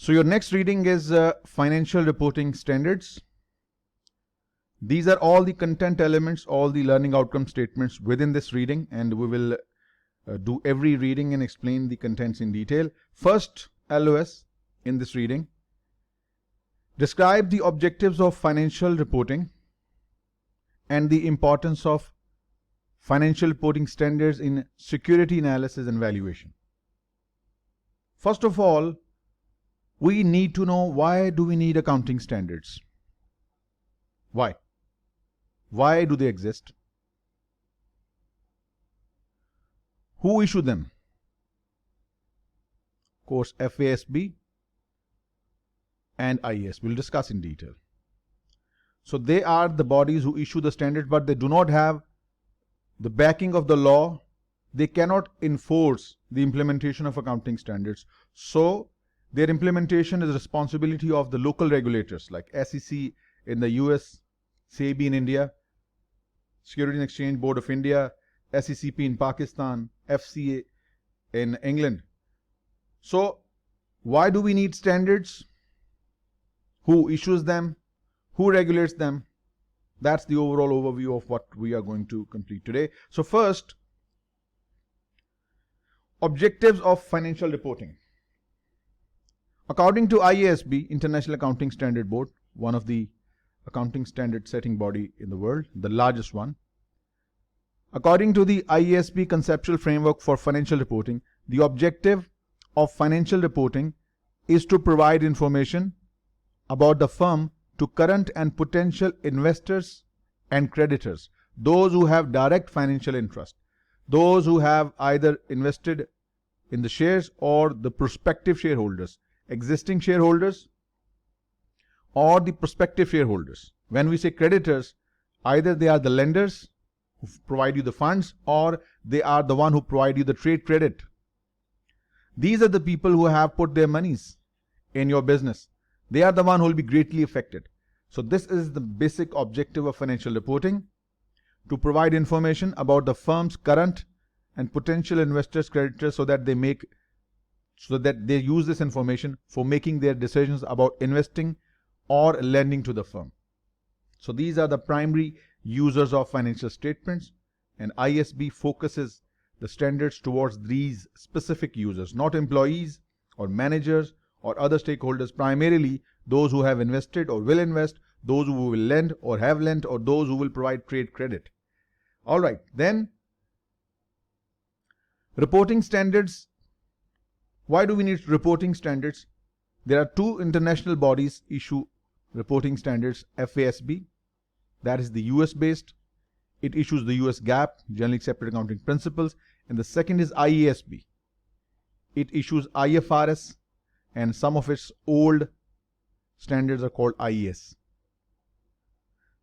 So your next reading is financial reporting standards. These are all the content elements, all the learning outcome statements within this reading, and we will do every reading and explain the contents in detail. First, LOS in this reading. Describe the objectives of financial reporting and the importance of financial reporting standards in security analysis and valuation. First of all, we need to know, why do we need accounting standards? Why? Why do they exist? Who issue them? Of course, FASB and IAS. We'll discuss in detail. So they are the bodies who issue the standards, but they do not have the backing of the law. They cannot enforce the implementation of accounting standards. So their implementation is the responsibility of the local regulators like SEC in the US, SEBI in India, Securities and Exchange Board of India, SECP in Pakistan, FCA in England. So why do we need standards? Who issues them? Who regulates them? That's the overall overview of what we are going to complete today. So first, objectives of financial reporting. According to IASB, International Accounting Standard Board, one of the accounting standard setting body in the world, the largest one. According to the IASB conceptual framework for financial reporting, the objective of financial reporting is to provide information about the firm to current and potential investors and creditors, those who have direct financial interest, those who have either invested in the shares or the prospective shareholders, existing shareholders or the prospective shareholders. When we say creditors, either they are the lenders who provide you the funds, or they are the one who provide you the trade credit. These are the people who have put their monies in your business. They are the one who will be greatly affected. So this is the basic objective of financial reporting, to provide information about the firm's current and potential investors, creditors, so that they use this information for making their decisions about investing or lending to the firm. So these are the primary users of financial statements, and IASB focuses the standards towards these specific users, not employees or managers or other stakeholders, primarily those who have invested or will invest, those who will lend or have lent, or those who will provide trade credit. All right, then reporting standards. Why do we need reporting standards? There are two international bodies issue reporting standards. FASB, that is the US based. It issues the US GAAP, Generally Accepted Accounting Principles. And the second is IASB. It issues IFRS, and some of its old standards are called IAS.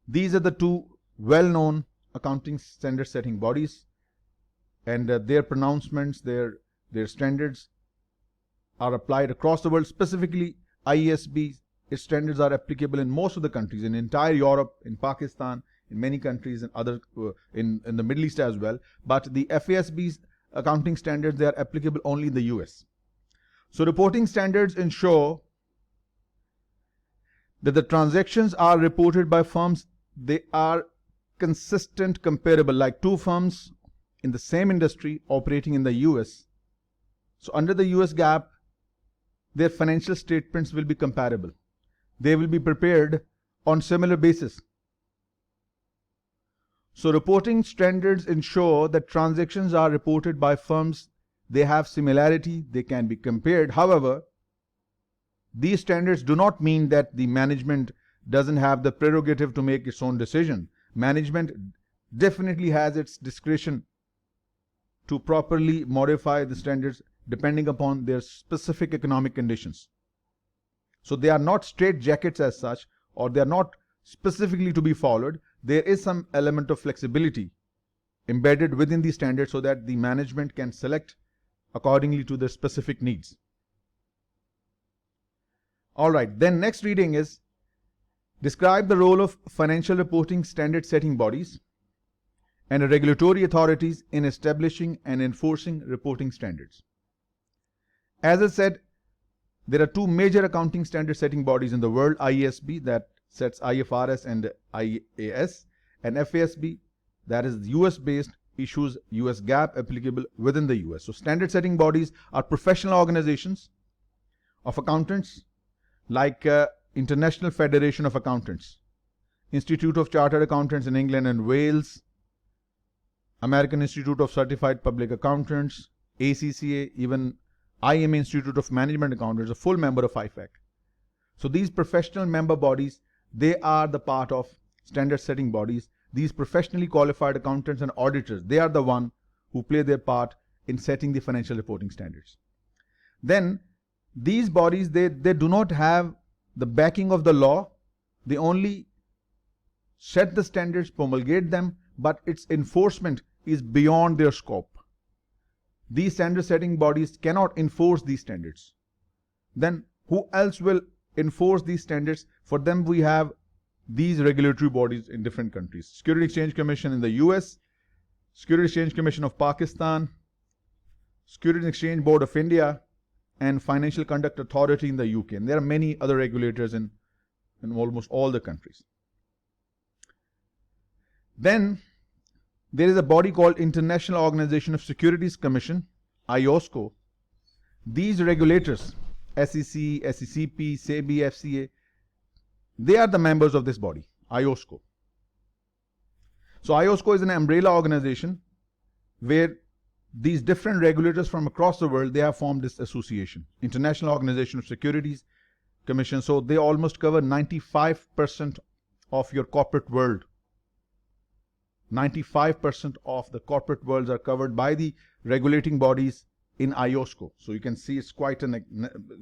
These are the two well-known accounting standard setting bodies, and their pronouncements, their standards are applied across the world. Specifically, IASB, its standards are applicable in most of the countries, in entire Europe, in Pakistan, in many countries, and other in the Middle East as well. But the FASB's accounting standards, they are applicable only in the US. So reporting standards ensure that the transactions are reported by firms, they are consistent, comparable, like two firms in the same industry operating in the US. So under the US GAAP, their financial statements will be comparable. They will be prepared on similar basis. So reporting standards ensure that transactions are reported by firms, they have similarity, they can be compared. However, these standards do not mean that the management doesn't have the prerogative to make its own decision. Management definitely has its discretion to properly modify the standards depending upon their specific economic conditions. So they are not straitjackets as such, or they are not specifically to be followed. There is some element of flexibility embedded within the standard so that the management can select accordingly to their specific needs. All right, then next reading is describe the role of financial reporting standard setting bodies and regulatory authorities in establishing and enforcing reporting standards. As I said, There are two major accounting standard setting bodies in the world, IASB that sets IFRS and IAS, and FASB that is US based, issues US GAAP applicable within the US. So standard setting bodies are professional organizations of accountants like International Federation of Accountants, Institute of Chartered Accountants in England and Wales, American Institute of Certified Public Accountants, ACCA, even IMA Institute of Management Accountants, a full member of IFAC. So these professional member bodies, they are the part of standard setting bodies. These professionally qualified accountants and auditors, they are the one who play their part in setting the financial reporting standards. Then these bodies, they do not have the backing of the law. They only set the standards, promulgate them, but its enforcement is beyond their scope. These standard setting bodies cannot enforce these standards. Then who else will enforce these standards? For them we have these regulatory bodies in different countries. Security Exchange Commission in the US, Security Exchange Commission of Pakistan, Securities and Exchange Board of India, and Financial Conduct Authority in the UK. And there are many other regulators in almost all the countries. Then there is a body called International Organization of Securities Commission, IOSCO. These regulators, SEC, SECP, SEBI, FCA, they are the members of this body, IOSCO. So IOSCO is an umbrella organization where these different regulators from across the world, they have formed this association, International Organization of Securities Commission. So they almost cover 95% of your corporate world. 95% of the corporate worlds are covered by the regulating bodies in IOSCO. So you can see it's quite an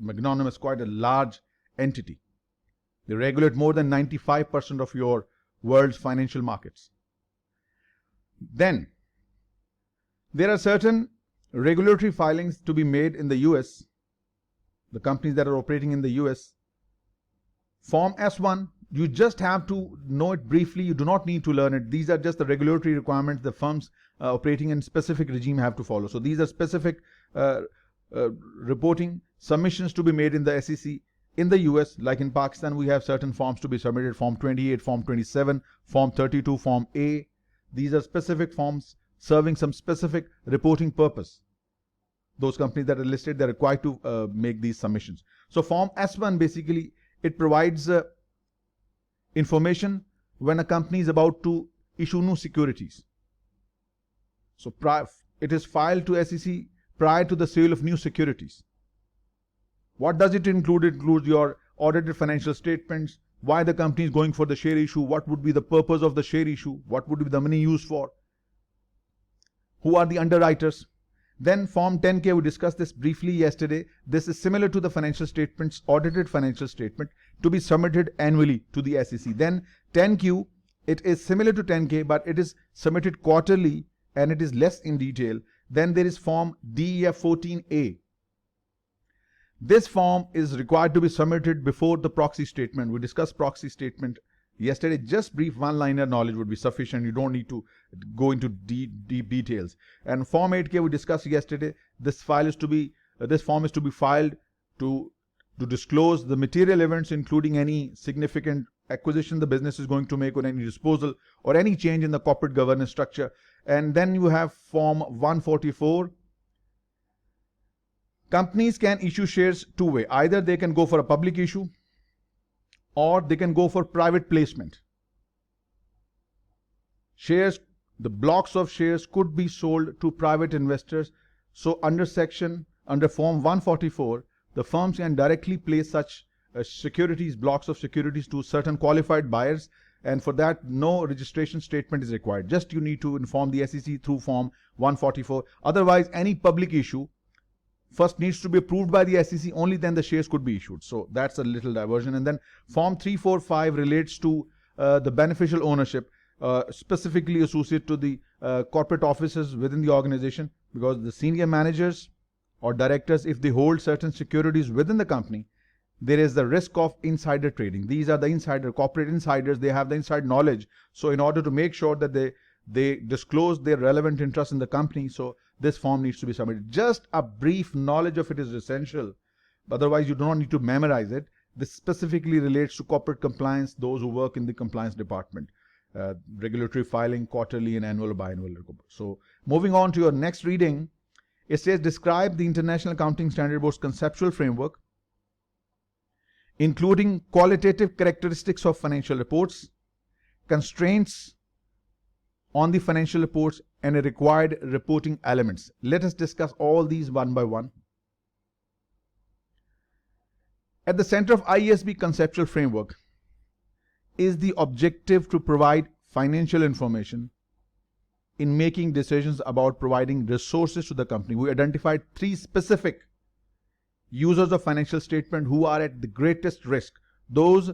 magnanimous, quite a large entity. They regulate more than 95% of your world's financial markets. Then there are certain regulatory filings to be made in the US, the companies that are operating in the US. Form S1, you just have to know it briefly. You do not need to learn it. These are just the regulatory requirements the firms operating in specific regime have to follow. So these are specific reporting submissions to be made in the SEC. In the US, like in Pakistan, we have certain forms to be submitted, Form 28, Form 27, Form 32, Form A. These are specific forms serving some specific reporting purpose. Those companies that are listed, they're required to make these submissions. So Form S1, basically, it provides information when a company is about to issue new securities. So it is filed to SEC prior to the sale of new securities. What does it include? It includes your audited financial statements, why the company is going for the share issue, what would be the purpose of the share issue, what would be the money used for, who are the underwriters. Then Form 10K, we discussed this briefly yesterday. This is similar to the financial statements, audited financial statement, to be submitted annually to the SEC. Then 10Q, it is similar to 10K, but it is submitted quarterly and it is less in detail. Then there is Form DEF 14A. This form is required to be submitted before the proxy statement. We discussed proxy statement yesterday. Just brief one-liner knowledge would be sufficient. You don't need to go into deep details. And Form 8K we discussed yesterday. This form is to be filed to disclose the material events, including any significant acquisition the business is going to make, or any disposal, or any change in the corporate governance structure. And then you have Form 144. Companies can issue shares two-way. Either they can go for a public issue or they can go for private placement. Shares, the blocks of shares could be sold to private investors. So under Form 144, the firms can directly place such securities, blocks of securities to certain qualified buyers. And for that, no registration statement is required. Just you need to inform the SEC through Form 144. Otherwise, any public issue first needs to be approved by the SEC, only then the shares could be issued. So that's a little diversion. And then Form 345 relates to the beneficial ownership, specifically associated to the corporate offices within the organization, because the senior managers or directors, if they hold certain securities within the company, there is the risk of insider trading. These are the corporate insiders, they have the inside knowledge. So in order to make sure that they disclose their relevant interest in the company, so this form needs to be submitted. Just a brief knowledge of it is essential Otherwise, you do not need to memorize it. This specifically relates to corporate compliance, those who work in the compliance department, regulatory filing, quarterly and annual or biannual. So, moving on to your next reading, it says describe the International Accounting Standard Board's conceptual framework, including qualitative characteristics of financial reports, constraints on the financial reports, and required reporting elements. Let us discuss all these one by one. At the center of IASB conceptual framework is the objective to provide financial information in making decisions about providing resources to the company. We identified 3 specific users of financial statement who are at the greatest risk: those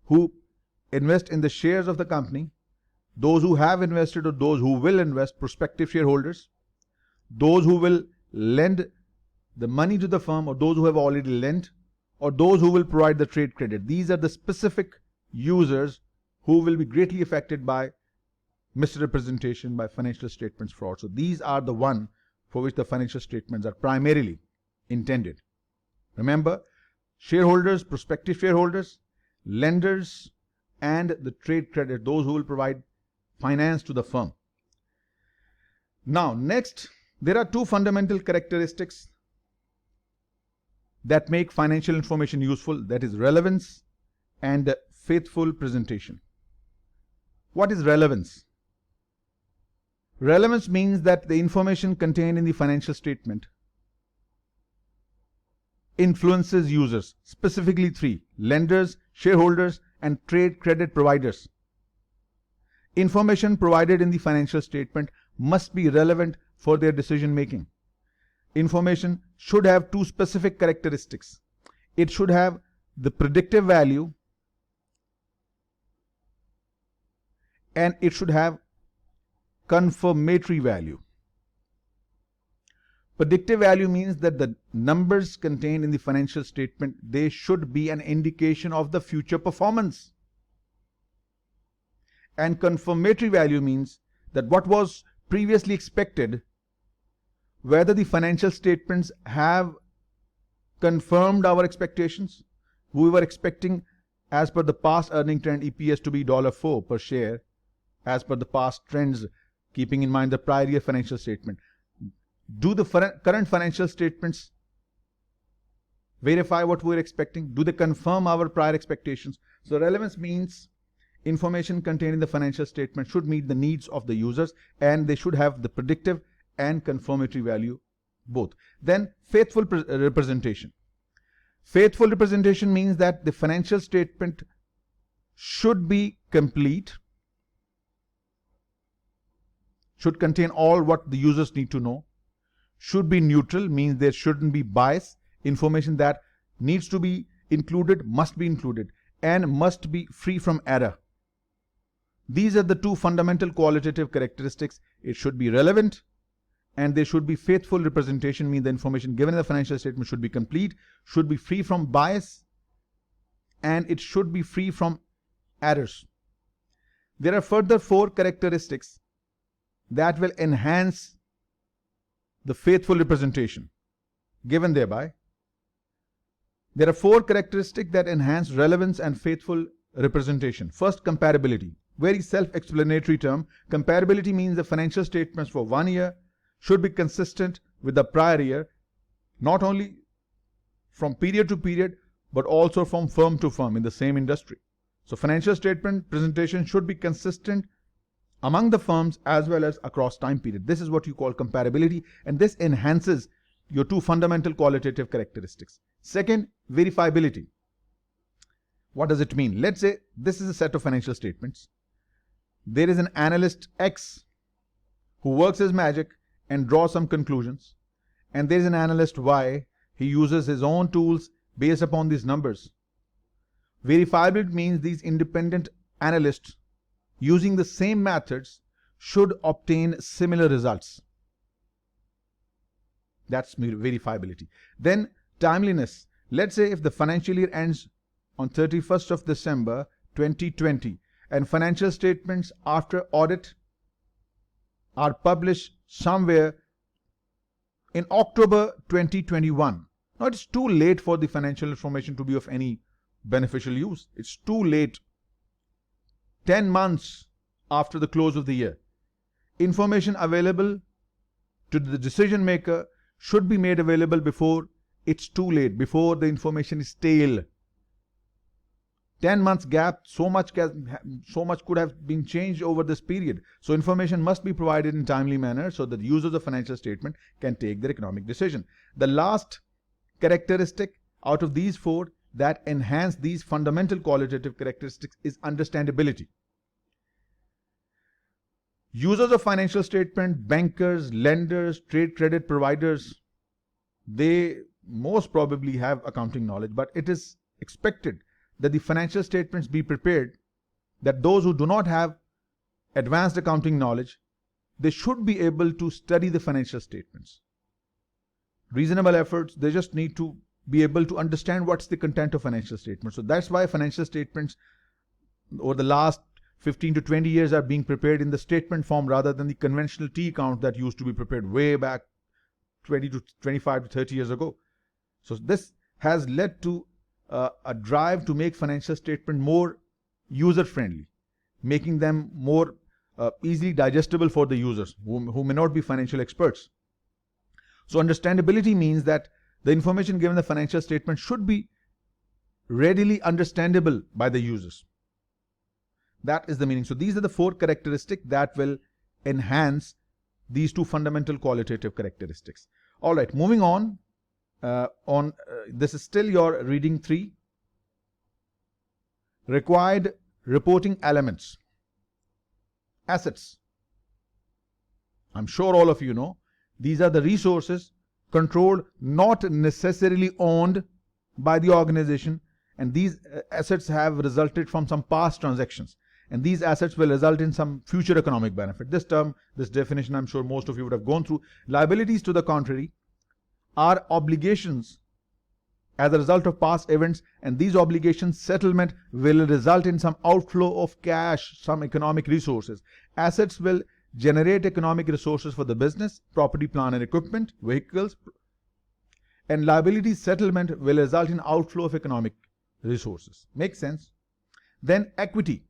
who invest in the shares of the company, those who have invested or those who will invest, prospective shareholders, those who will lend the money to the firm or those who have already lent, or those who will provide the trade credit. These are the specific users who will be greatly affected by misrepresentation, by financial statements fraud. So these are the one for which the financial statements are primarily intended. Remember, shareholders, prospective shareholders, lenders, and the trade credit, those who will provide finance to the firm. Now, next, there are 2 fundamental characteristics that make financial information useful, that is relevance and faithful presentation. What is relevance? Relevance means that the information contained in the financial statement influences users, specifically 3: lenders, shareholders, and trade credit providers. Information provided in the financial statement must be relevant for their decision making. Information should have 2 specific characteristics. It should have the predictive value and it should have confirmatory value. Predictive value means that the numbers contained in the financial statement, they should be an indication of the future performance. And confirmatory value means that what was previously expected, whether the financial statements have confirmed our expectations. We were expecting, as per the past earning trend, EPS to be $4 per share, as per the past trends, keeping in mind the prior year financial statement. Do the current financial statements verify what we were expecting? Do they confirm our prior expectations? So relevance means information contained in the financial statement should meet the needs of the users, and they should have the predictive and confirmatory value both. Then faithful representation. Faithful representation means that the financial statement should be complete, should contain all what the users need to know, should be neutral, means there shouldn't be bias. Information that needs to be included must be included, and must be free from error. These are the 2 fundamental qualitative characteristics. It should be relevant and there should be faithful representation, means the information given in the financial statement should be complete, should be free from bias, and it should be free from errors. There are further 4 characteristics that will enhance the faithful representation given thereby. There are 4 characteristics that enhance relevance and faithful representation. First, comparability. Very self-explanatory term. Comparability means the financial statements for 1 year should be consistent with the prior year, not only from period to period, but also from firm to firm in the same industry. So financial statement presentation should be consistent among the firms as well as across time period. This is what you call comparability, and this enhances your 2 fundamental qualitative characteristics. Second, verifiability. What does it mean? Let's say this is a set of financial statements. There is an analyst X who works his magic and draws some conclusions, and there is an analyst Y. He uses his own tools based upon these numbers. Verifiability means these independent analysts using the same methods should obtain similar results. That's verifiability. Then timeliness. Let's say if the financial year ends on 31st of December 2020 and financial statements after audit are published somewhere in October 2021. Now it's too late for the financial information to be of any beneficial use. It's too late. 10 months after the close of the year. Information available to the decision maker should be made available before it's too late, before the information is stale. 10 months gap, so much could have been changed over this period. So information must be provided in timely manner so that users of financial statement can take their economic decision. The last characteristic out of these four that enhance these fundamental qualitative characteristics is understandability. Users of financial statement, bankers, lenders, trade credit providers, they most probably have accounting knowledge, but it is expected that the financial statements be prepared, that those who do not have advanced accounting knowledge, they should be able to study the financial statements. Reasonable efforts, they just need to be able to understand what's the content of financial statements. So that's why financial statements over the last 15 to 20 years are being prepared in the statement form rather than the conventional T account that used to be prepared way back 20 to 25 to 30 years ago. So this has led to a drive to make financial statement more user-friendly, making them more easily digestible for the users who may not be financial experts. So understandability means that the information given in the financial statement should be readily understandable by the users. That is the meaning. So these are the four characteristics that will enhance these two fundamental qualitative characteristics. All right, moving on. This is still your reading 3. Required reporting elements. Assets. I'm sure all of you know. These are the resources controlled, not necessarily owned by the organization, and these assets have resulted from some past transactions, and these assets will result in some future economic benefit. This term, this definition, I'm sure most of you would have gone through. Liabilities, to the contrary, are obligations as a result of past events, and these obligations settlement will result in some outflow of cash, some economic resources. Assets will generate economic resources for the business, property, plant and equipment, vehicles, and liability settlement will result in outflow of economic resources. Makes sense? Then equity.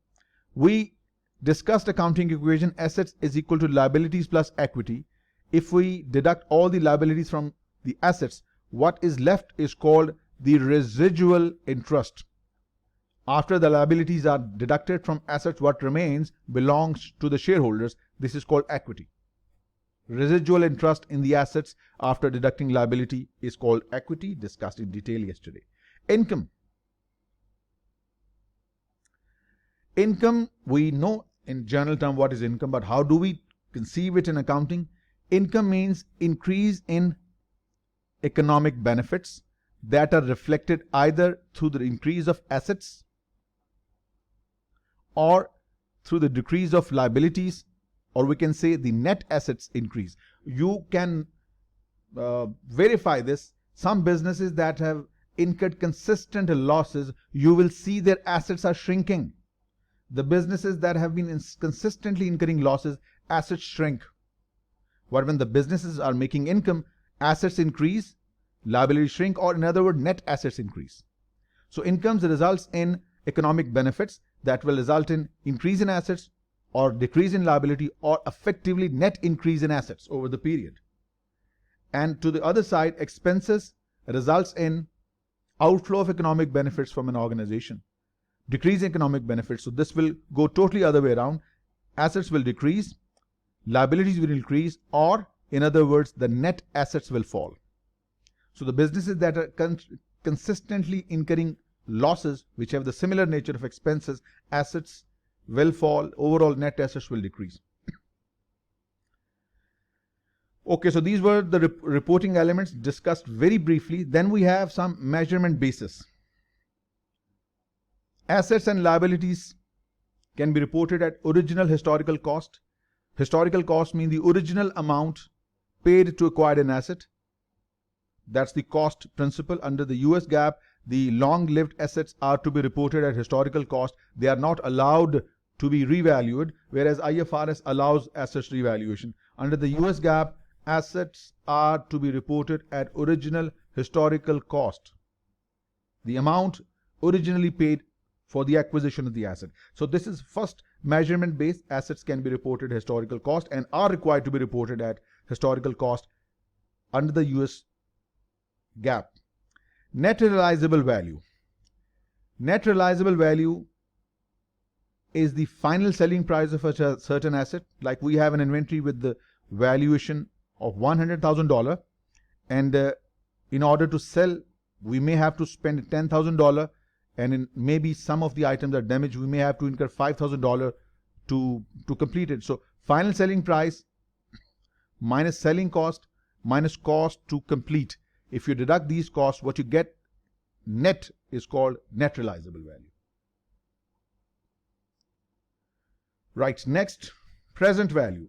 We discussed accounting equation assets is equal to liabilities plus equity. If we deduct all the liabilities from the assets, what is left is called the residual interest. After the liabilities are deducted from assets, what remains belongs to the shareholders. This is called equity. Residual interest in the assets after deducting liability is called equity, discussed in detail yesterday. Income. Income, we know in general term what is income, but how do we conceive it in accounting? Income means increase in economic benefits that are reflected either through the increase of assets or through the decrease of liabilities, or we can say the net assets increase. You can verify this. Some businesses that have incurred consistent losses, you will see their assets are shrinking. The businesses that have been consistently incurring losses, assets shrink. But when the businesses are making income, assets increase, liabilities shrink, or in other words, net assets increase. So income results in economic benefits that will result in increase in assets or decrease in liability, or effectively net increase in assets over the period. And to the other side, expenses results in outflow of economic benefits from an organization, decrease in economic benefits. So this will go totally other way around. Assets will decrease, liabilities will increase, or in other words, the net assets will fall. So the businesses that are consistently incurring losses, which have the similar nature of expenses, assets will fall, overall net assets will decrease. Okay, so these were the reporting elements discussed very briefly. Then we have some measurement basis. Assets and liabilities can be reported at original historical cost. Historical cost means the original amount paid to acquire an asset. That's the cost principle. Under the US GAAP, the long-lived assets are to be reported at historical cost. They are not allowed to be revalued, whereas IFRS allows assets revaluation. Under the US GAAP, assets are to be reported at original historical cost, the amount originally paid for the acquisition of the asset. So this is first measurement base. Assets can be reported historical cost and are required to be reported at historical cost under the US GAAP. Net realizable value. Net realizable value is the final selling price of a certain asset. Like we have an inventory with the valuation of $100,000, and in order to sell, we may have to spend $10,000, and maybe some of the items are damaged, we may have to incur $5,000 to complete it. So final selling price minus selling cost minus cost to complete. If you deduct these costs, what you get net is called net realizable value. Right, next, present value.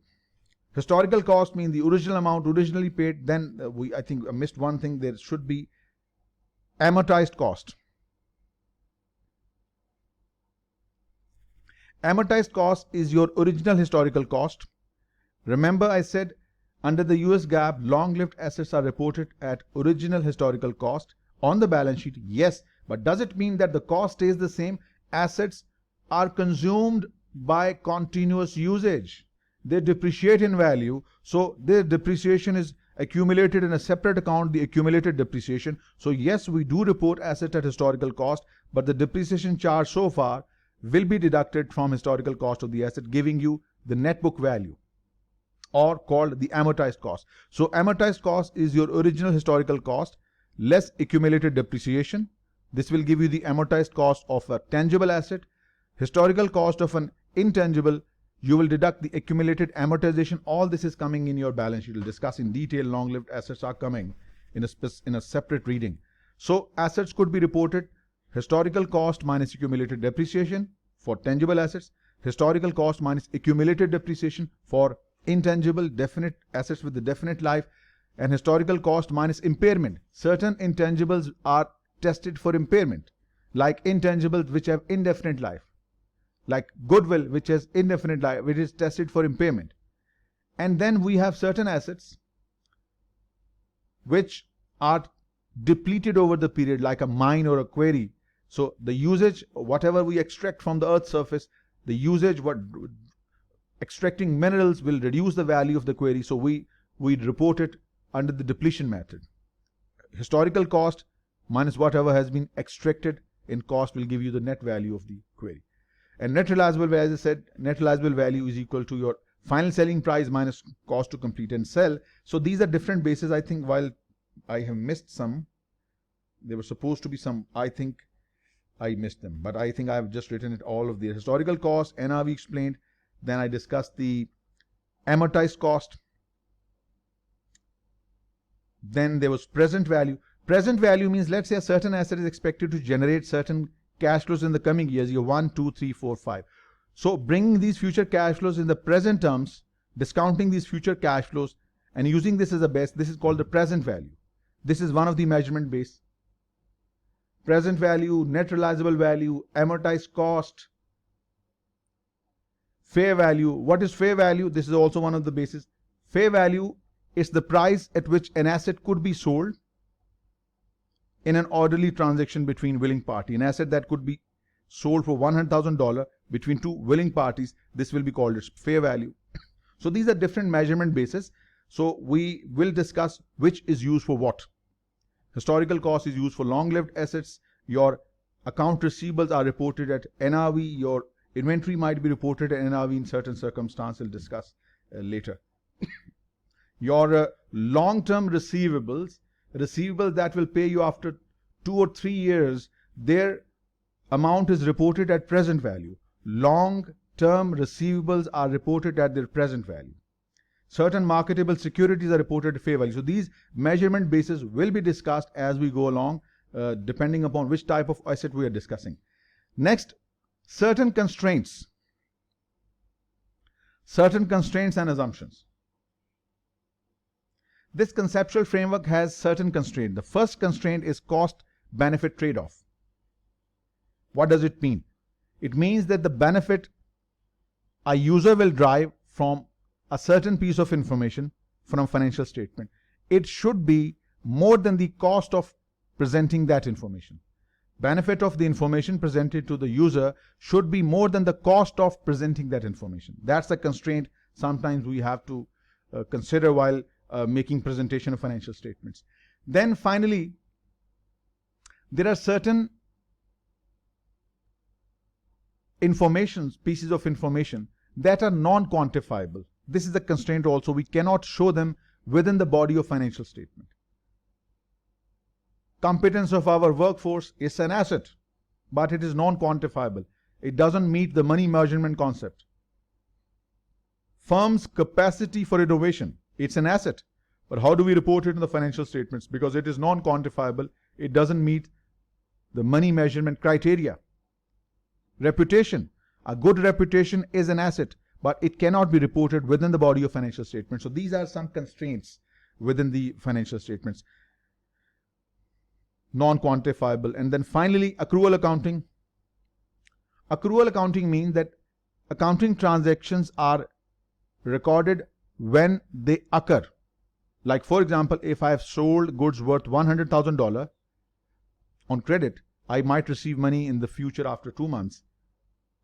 Historical cost means the original amount originally paid. Then I think I missed one thing. There should be amortized cost. Amortized cost is your original historical cost. Remember I said under the US GAAP, long-lived assets are reported at original historical cost on the balance sheet. Yes, but does it mean that the cost stays the same? Assets are consumed by continuous usage. They depreciate in value, so their depreciation is accumulated in a separate account, the accumulated depreciation. So yes, we do report assets at historical cost, but the depreciation charge so far will be deducted from historical cost of the asset, giving you the net book value, or called the amortized cost. So amortized cost is your original historical cost less accumulated depreciation. This will give you the amortized cost of a tangible asset. Historical cost of an intangible, you will deduct the accumulated amortization. All this is coming in your balance sheet. We'll discuss in detail. Long-lived assets are coming in a separate reading. So assets could be reported historical cost minus accumulated depreciation for tangible assets, historical cost minus accumulated depreciation for intangible definite assets with the definite life, and historical cost minus impairment. Certain intangibles are tested for impairment, like intangibles which have indefinite life, like goodwill which has indefinite life, which is tested for impairment. And then we have certain assets which are depleted over the period, like a mine or a quarry. So the usage, whatever we extract from the earth's surface, the usage, extracting minerals will reduce the value of the quarry, so we report it under the depletion method. Historical cost minus whatever has been extracted in cost will give you the net value of the quarry. And net realizable value, as I said, net realizable value is equal to your final selling price minus cost to complete and sell. So these are different bases. I think while I have missed some, there were supposed to be some, I think I missed them, but I think I have just written it all of the historical cost, NRV explained. Then I discussed the amortized cost. Then there was present value. Present value means, let's say a certain asset is expected to generate certain cash flows in the coming years, year 1, 2, 3, 4, 5. So bringing these future cash flows in the present terms, discounting these future cash flows and using this as a base, this is called the present value. This is one of the measurement base. Present value, net realizable value, amortized cost, fair value. What is fair value? This is also one of the bases. Fair value is the price at which an asset could be sold in an orderly transaction between willing parties. An asset that could be sold for $100,000 between two willing parties, this will be called its fair value. So these are different measurement bases. So we will discuss which is used for what. Historical cost is used for long-lived assets. Your account receivables are reported at NRV. Your inventory might be reported at NRV in certain circumstances. We'll discuss later. Your long-term receivables that will pay you after 2 or 3 years, their amount is reported at present value. Long-term receivables are reported at their present value. Certain marketable securities are reported at fair value. So these measurement bases will be discussed as we go along, depending upon which type of asset we are discussing. Next, certain constraints and assumptions. This conceptual framework has certain constraints. The first constraint is cost-benefit trade-off. What does it mean? It means that the benefit a user will derive from a certain piece of information from financial statement, it should be more than the cost of presenting that information. Benefit of the information presented to the user should be more than the cost of presenting that information. That's the constraint sometimes we have to consider while making presentation of financial statements. Then finally, there are certain pieces of information that are non-quantifiable. This is a constraint also. We cannot show them within the body of financial statement. Competence of our workforce is an asset, but it is non-quantifiable. It doesn't meet the money measurement concept. Firm's capacity for innovation, it's an asset, but how do we report it in the financial statements? Because it is non-quantifiable, it doesn't meet the money measurement criteria. Reputation, a good reputation is an asset, but it cannot be reported within the body of financial statements. So these are some constraints within the financial statements. Non-quantifiable. And then finally, accrual accounting. Accrual accounting means that accounting transactions are recorded when they occur. Like for example, if I have sold goods worth $100,000 on credit, I might receive money in the future after 2 months.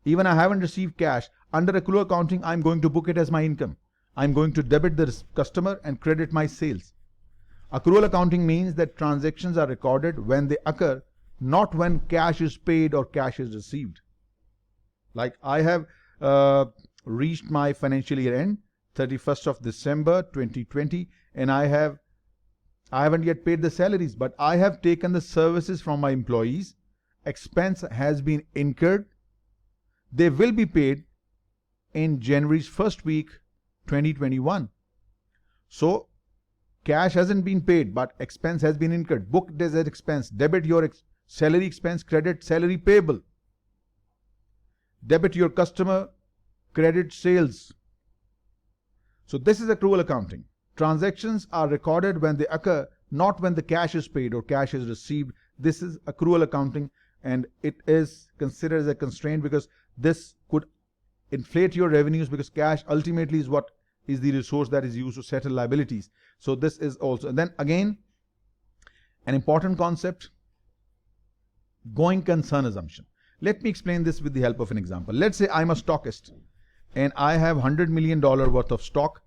Even I haven't received cash. Under accrual accounting, I'm going to book it as my income. I'm going to debit the customer and credit my sales. Accrual accounting means that transactions are recorded when they occur, not when cash is paid or cash is received. Like I have reached my financial year end, 31st of December 2020, and I haven't yet paid the salaries, but I have taken the services from my employees. Expense has been incurred. They will be paid in January's first week 2021. So cash hasn't been paid, but expense has been incurred. Booked as an expense. Debit your salary expense, credit salary payable. Debit your customer, credit sales. So this is accrual accounting. Transactions are recorded when they occur, not when the cash is paid or cash is received. This is accrual accounting, and it is considered as a constraint because this could inflate your revenues, because cash ultimately is what is the resource that is used to settle liabilities. So this is also, and then again, an important concept, going concern assumption. Let me explain this with the help of an example. Let's say I'm a stockist and I have $100 million worth of stock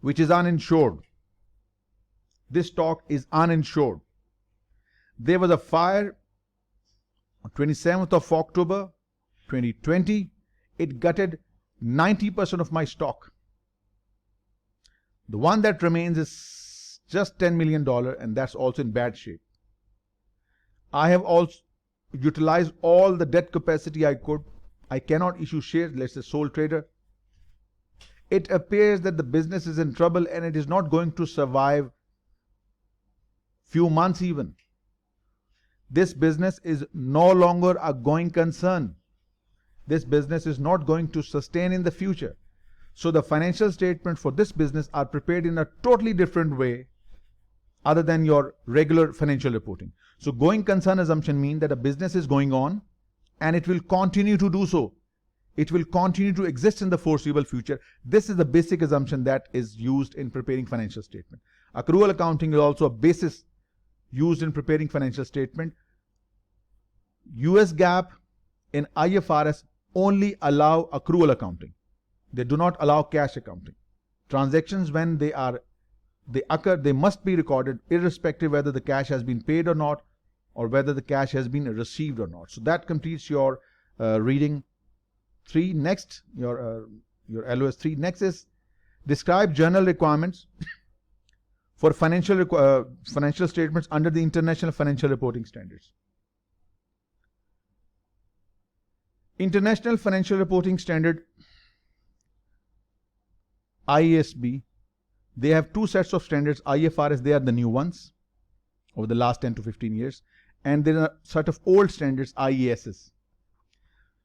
which is uninsured. This stock is uninsured. There was a fire on 27th of October 2020. It gutted 90% of my stock. The one that remains is just $10 million, and that's also in bad shape. I have also utilized all the debt capacity I could. I cannot issue shares, let's say sole trader. It appears that the business is in trouble and it is not going to survive few months even. This business is no longer a going concern. This business is not going to sustain in the future. So the financial statements for this business are prepared in a totally different way other than your regular financial reporting. So going concern assumption means that a business is going on and it will continue to do so. It will continue to exist in the foreseeable future. This is the basic assumption that is used in preparing financial statement. Accrual accounting is also a basis used in preparing financial statement. US GAAP and IFRS only allow accrual accounting. They do not allow cash accounting. Transactions, when they occur, they must be recorded irrespective whether the cash has been paid or not, or whether the cash has been received or not. So that completes your reading 3. Next, your LOS 3. Next is describe general requirements for financial statements under the International Financial Reporting Standards. International Financial Reporting Standard, IASB, they have 2 sets of standards. IFRS, they are the new ones over the last 10 to 15 years. And there are a set of old standards, IASs.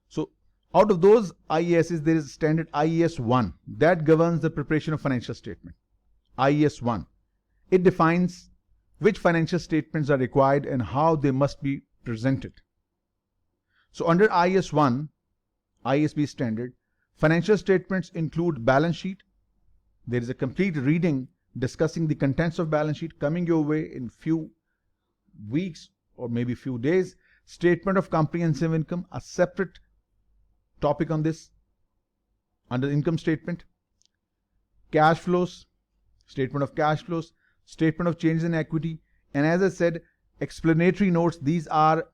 So out of those IASs, there is standard IAS 1 that governs the preparation of financial statement. IAS 1. It defines which financial statements are required and how they must be presented. So under IAS 1, IASB standard, financial statements include balance sheet. There is a complete reading discussing the contents of balance sheet coming your way in few weeks or maybe few days. Statement of comprehensive income, a separate topic on this under income statement. Cash flows, statement of cash flows, statement of changes in equity, and as I said, explanatory notes. These are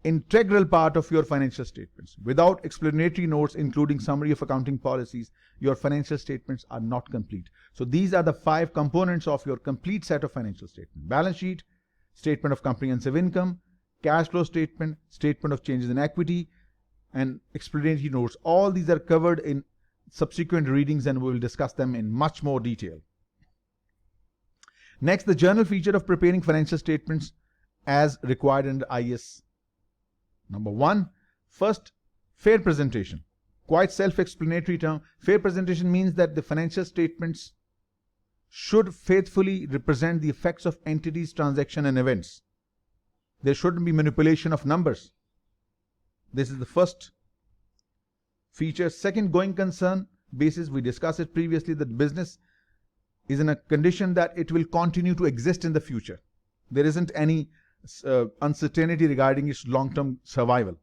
integral part of your financial statements. Without explanatory notes including summary of accounting policies, your financial statements are not complete. So these are the 5 components of your complete set of financial statements: balance sheet, statement of comprehensive income, cash flow statement, statement of changes in equity, and explanatory notes. All these are covered in subsequent readings and we will discuss them in much more detail. Next, the journal feature of preparing financial statements as required under IAS. Number 1, first, fair presentation. Quite self-explanatory term. Fair presentation means that the financial statements should faithfully represent the effects of entities, transaction and events. There shouldn't be manipulation of numbers. This is the first feature. Second, going concern basis. We discussed it previously that business is in a condition that it will continue to exist in the future. There isn't any uncertainty regarding its long-term survival.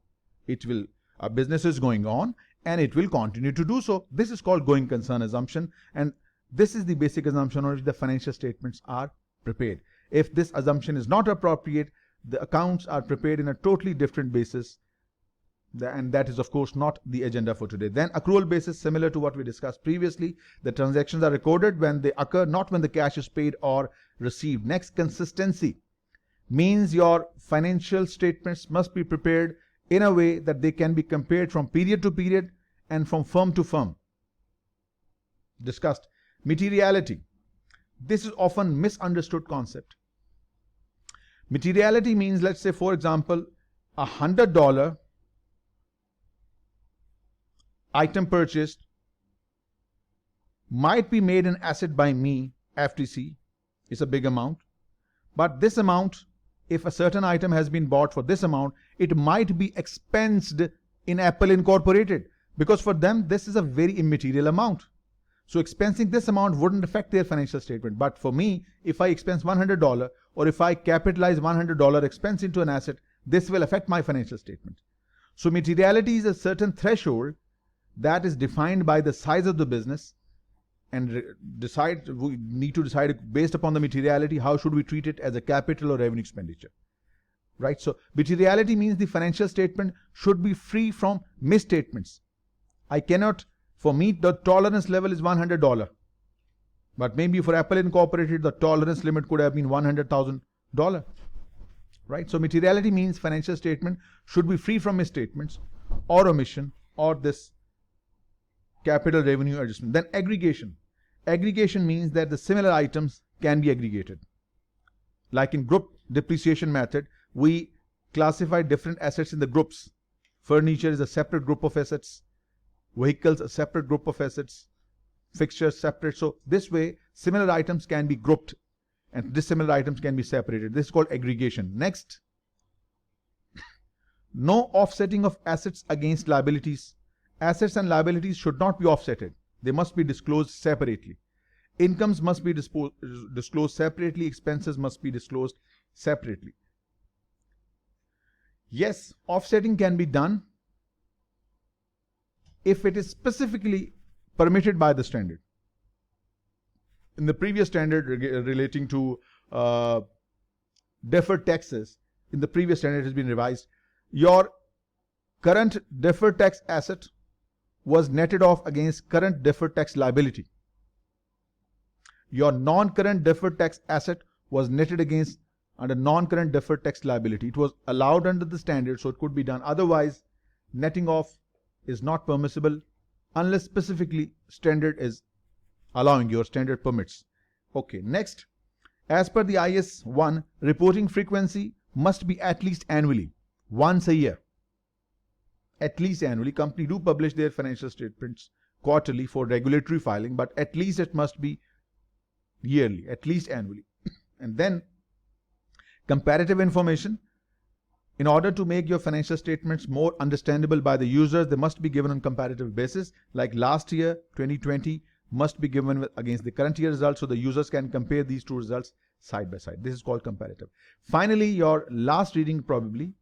A business is going on and it will continue to do so. This is called going concern assumption, and this is the basic assumption on which the financial statements are prepared. If this assumption is not appropriate, the accounts are prepared in a totally different basis, and that is of course not the agenda for today. Then accrual basis, similar to what we discussed previously. The transactions are recorded when they occur, not when the cash is paid or received. Next, consistency means your financial statements must be prepared in a way that they can be compared from period to period and from firm to firm. Discussed. Materiality. This is often misunderstood concept. Materiality means, let's say for example, $100 item purchased might be made an asset by me, FTC. It's a big amount, but this amount, if a certain item has been bought for this amount, it might be expensed in Apple Incorporated, because for them this is a very immaterial amount. So expensing this amount wouldn't affect their financial statement. But for me, if I expense $100 or if I capitalize $100 expense into an asset, this will affect my financial statement. So materiality is a certain threshold that is defined by the size of the business, and we need to decide based upon the materiality how should we treat it as a capital or revenue expenditure, right? So materiality means the financial statement should be free from misstatements. I cannot, for me the tolerance level is $100, but maybe for Apple Incorporated the tolerance limit could have been $100,000, right? So materiality means financial statement should be free from misstatements or omission or this capital revenue adjustment. Then aggregation. Aggregation means that the similar items can be aggregated. Like in group depreciation method, we classify different assets in the groups. Furniture is a separate group of assets. Vehicles a separate group of assets. Fixtures separate. So this way, similar items can be grouped and dissimilar items can be separated. This is called aggregation. Next, no offsetting of assets against liabilities. Assets and liabilities should not be offsetted. They must be disclosed separately. Incomes must be disclosed separately. Expenses must be disclosed separately. Yes, offsetting can be done if it is specifically permitted by the standard. In the previous standard relating to deferred taxes, in the previous standard has been revised. Your current deferred tax asset was netted off against current deferred tax liability. Your non-current deferred tax asset was netted against under non-current deferred tax liability. It was allowed under the standard, so it could be done. Otherwise, netting off is not permissible unless specifically standard is allowing, your standard permits. Okay, next, as per the IAS 1, reporting frequency must be at least annually, once a year. At least annually. Company do publish their financial statements quarterly for regulatory filing, but at least it must be yearly, at least annually. And then comparative information. In order to make your financial statements more understandable by the users, they must be given on comparative basis. Like last year, 2020, must be given against the current year results so the users can compare these two results side by side. This is called comparative. Finally, your last reading probably.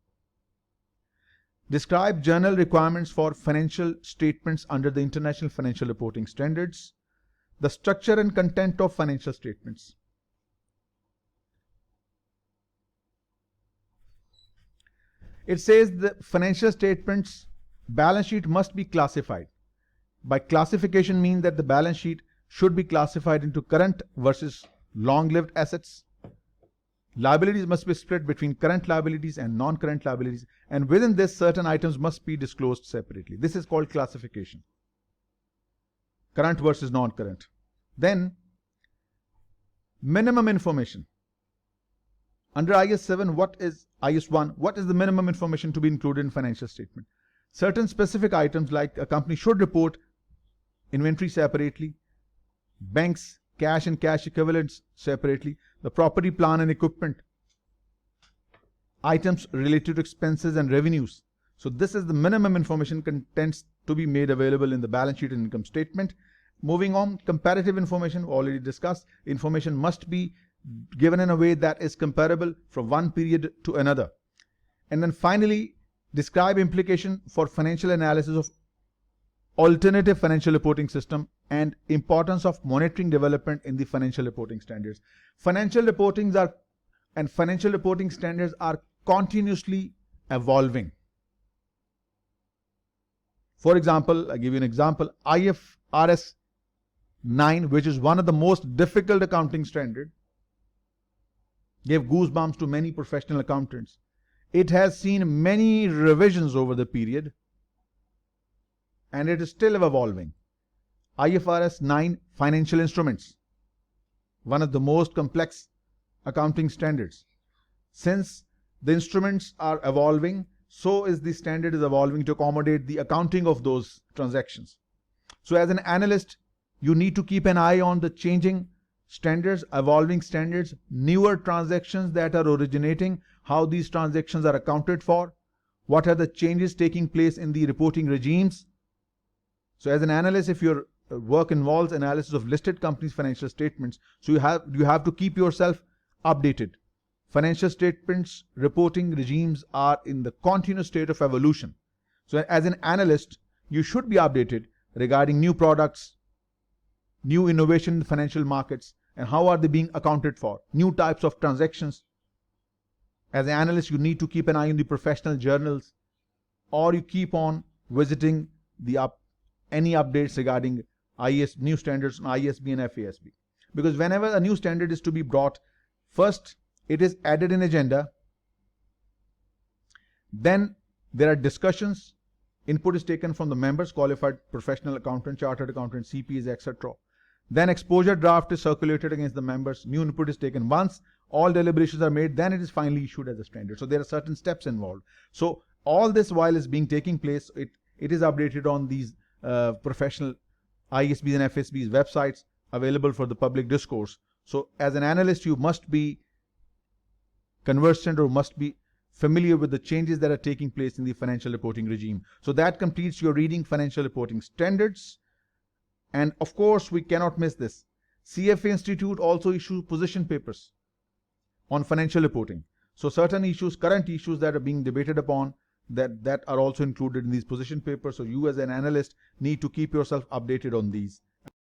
Describe general requirements for financial statements under the International Financial Reporting Standards. The structure and content of financial statements. It says the financial statements balance sheet must be classified. By classification means that the balance sheet should be classified into current versus long-lived assets. Liabilities must be split between current liabilities and non-current liabilities, and within this certain items must be disclosed separately. This is called classification. Current versus non-current. Then, minimum information. Under IS 7, IS 1, what is the minimum information to be included in financial statement? Certain specific items like a company should report inventory separately, banks, cash and cash equivalents separately, the property, plant and equipment, items related to expenses and revenues. So this is the minimum information contents to be made available in the balance sheet and income statement. Moving on, comparative information, already discussed. Information must be given in a way that is comparable from one period to another. And then finally, describe implication for financial analysis of alternative financial reporting system and importance of monitoring development in the financial reporting standards. Financial reporting standards are continuously evolving. For example, I give you an example, IFRS 9, which is one of the most difficult accounting standards, gave goosebumps to many professional accountants. It has seen many revisions over the period, and it is still evolving. IFRS 9 financial instruments, one of the most complex accounting standards. Since the instruments are evolving, so is the standard is evolving to accommodate the accounting of those transactions. So as an analyst, you need to keep an eye on the changing standards, evolving standards, newer transactions that are originating, how these transactions are accounted for, what are the changes taking place in the reporting regimes. So as an analyst, if your work involves analysis of listed companies' financial statements, so you have to keep yourself updated. Financial statements reporting regimes are in the continuous state of evolution. So as an analyst, you should be updated regarding new products, new innovation in the financial markets, and how are they being accounted for, new types of transactions. As an analyst, you need to keep an eye on the professional journals, or you keep on visiting any updates regarding new standards on ISB and FASB. Because whenever a new standard is to be brought, first it is added in agenda, then there are discussions, input is taken from the members, qualified professional accountant, chartered accountant, CPs, etc. Then exposure draft is circulated against the members, new input is taken. Once all deliberations are made, then it is finally issued as a standard. So there are certain steps involved. So all this while is taking place, it is updated on these professional ISBs and FSBs websites available for the public discourse. So as an analyst, you must be conversant or must be familiar with the changes that are taking place in the financial reporting regime. So that completes your reading financial reporting standards. And of course, we cannot miss this. CFA Institute also issues position papers on financial reporting. So certain issues, current issues that are being debated upon, that are also included in these position papers. So you as an analyst need to keep yourself updated on these.